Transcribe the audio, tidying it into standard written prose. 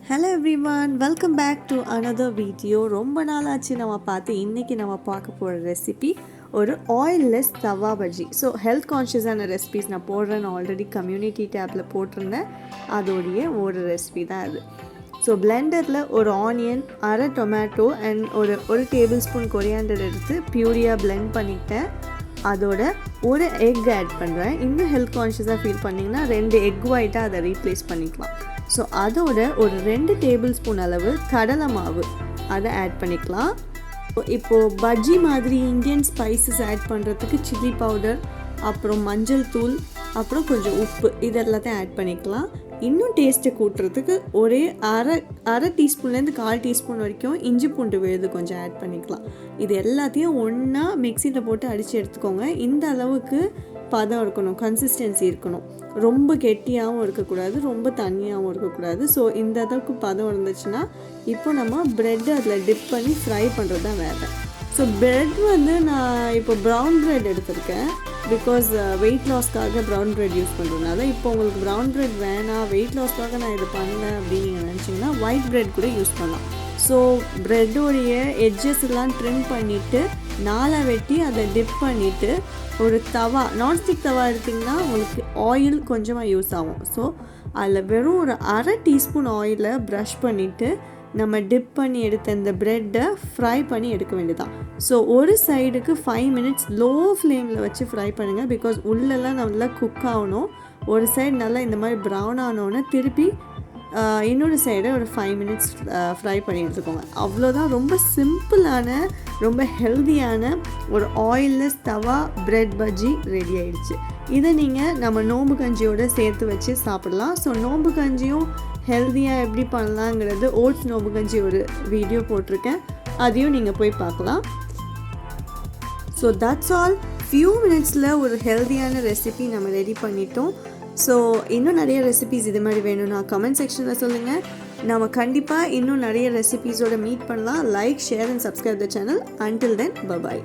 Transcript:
Hello everyone, welcome back to another video. ரொம்ப நாள் ஆச்சு நம்ம பார்த்து இன்னைக்கு நம்ம பார்க்க போகிற ரெசிபி ஒரு ஆயில்லெஸ் தவா பஜ்ஜி. ஸோ ஹெல்த் கான்ஷியஸான ரெசிபிஸ் நான் போடுறேன்னு ஆல்ரெடி கம்யூனிட்டி டேப்பில் போட்டிருந்தேன். அதோடைய ஒரு ரெசிபி தான் அது. ஸோ பிளெண்டரில் ஒரு ஆனியன், அரை டொமேட்டோ அண்ட் ஒரு டேபிள் ஸ்பூன் கொரியாண்டர் எடுத்து பியூரியாக பிளெண்ட் பண்ணிக்கிட்டேன். அதோட ஒரு எக் ஆட் பண்ணுறேன். இன்னும் ஹெல்த் கான்ஷியஸாக ஃபீல் பண்ணிங்கன்னா 2 எக் ஒயிட்டாக அதை ரீப்ளேஸ் பண்ணிக்கலாம். ஸோ அதோட ஒரு 2 டேபிள் ஸ்பூன் அளவு கடலை மாவு அதை ஆட் பண்ணிக்கலாம். இப்போது பஜ்ஜி மாதிரி இந்தியன் ஸ்பைசஸ் ஆட் பண்ணுறதுக்கு சில்லி பவுடர், அப்புறம் மஞ்சள் தூள், அப்புறம் கொஞ்சம் உப்பு இதெல்லாத்தையும் ஆட் பண்ணிக்கலாம். இன்னும் டேஸ்ட்டை கூட்டுறதுக்கு ஒரே அரை டீஸ்பூன்லேருந்து 1/4 டீஸ்பூன் வரைக்கும் இஞ்சி பூண்டு விழுது கொஞ்சம் ஆட் பண்ணிக்கலாம். இது எல்லாத்தையும் ஒன்றா மிக்சியில் போட்டு அடித்து எடுத்துக்கோங்க. இந்த அளவுக்கு பதம் இருக்கணும், கன்சிஸ்டன்சி இருக்கணும். ரொம்ப கெட்டியாகவும் இருக்கக்கூடாது, ரொம்ப தண்ணியாகவும் இருக்கக்கூடாது. ஸோ இந்த அளவுக்கு பதம் இருந்துச்சுன்னா இப்போ நம்ம ப்ரெட் அதில் டிப் பண்ணி ஃப்ரை பண்ணுறது தான் வேலை. ஸோ ப்ரெட் நான் இப்போ ப்ரௌன் ப்ரெட் எடுத்திருக்கேன். பிகாஸ் வெயிட் லாஸ்க்காக ப்ரௌன் ப்ரெட் யூஸ் பண்ணுறதுனால. இப்போ உங்களுக்கு ப்ரௌன் ப்ரெட் வேணாம், வெயிட் லாஸ்க்காக நான் இது பண்ணேன் அப்படின்னு நீங்கள் நினச்சிங்கன்னா ஒயிட் ப்ரெட் கூட யூஸ் பண்ணலாம். ஸோ ப்ரெட்டோடைய எட்ஜஸ் எல்லாம் ட்ரிம் பண்ணிவிட்டு 4 வெட்டி அதை டிப் பண்ணிவிட்டு ஒரு தவா, நான்ஸ்டிக் தவா எடுத்திங்கன்னா உங்களுக்கு ஆயில் கொஞ்சமாக யூஸ் ஆகும். ஸோ அதில் வெறும் ஒரு அரை டீஸ்பூன் ஆயிலை ப்ரஷ் பண்ணிவிட்டு நம்ம டிப் பண்ணி எடுத்த இந்த ப்ரெட்டை ஃப்ரை பண்ணி எடுக்க வேண்டியதான். ஸோ ஒரு சைடுக்கு 5 மினிட்ஸ் லோ ஃப்ளேமில் வச்சு ஃப்ரை பண்ணுங்கள். பிகாஸ் உள்ளெல்லாம் நல்லா குக் ஆகணும். ஒரு சைடு நல்லா இந்த மாதிரி ப்ரௌன் ஆனோன்னு திருப்பி இன்னொரு சைடை ஒரு 5 மினிட்ஸ் ஃப்ரை பண்ணி எடுத்துக்கோங்க. அவ்வளோதான். ரொம்ப சிம்பிளான, ரொம்ப ஹெல்தியான ஒரு ஆயில்லெஸ் தவா பிரெட் பஜ்ஜி ரெடி ஆயிடுச்சு. இதை நீங்கள் நம்ம நோம்பு கஞ்சியோடு சேர்த்து வச்சு சாப்பிடலாம். ஸோ நோம்பு கஞ்சியும் ஹெல்தியாக எப்படி பண்ணலாங்கிறது ஓட்ஸ் நோம்பு கஞ்சி ஒரு வீடியோ போட்டிருக்கேன், அதையும் நீங்கள் போய் பார்க்கலாம். So that's all. ஃபியூ மினிட்ஸில் ஒரு ஹெல்தியான ரெசிபி நம்ம ரெடி பண்ணிட்டோம். ஸோ இன்னும் நிறைய ரெசிபிஸ் இது மாதிரி வேணும்னா கமெண்ட் செக்ஷனில் சொல்லுங்கள். நம்ம கண்டிப்பாக இன்னும் நிறைய ரெசிபீஸோடு மீட் பண்ணலாம். Like, share and subscribe the channel. Until then, by.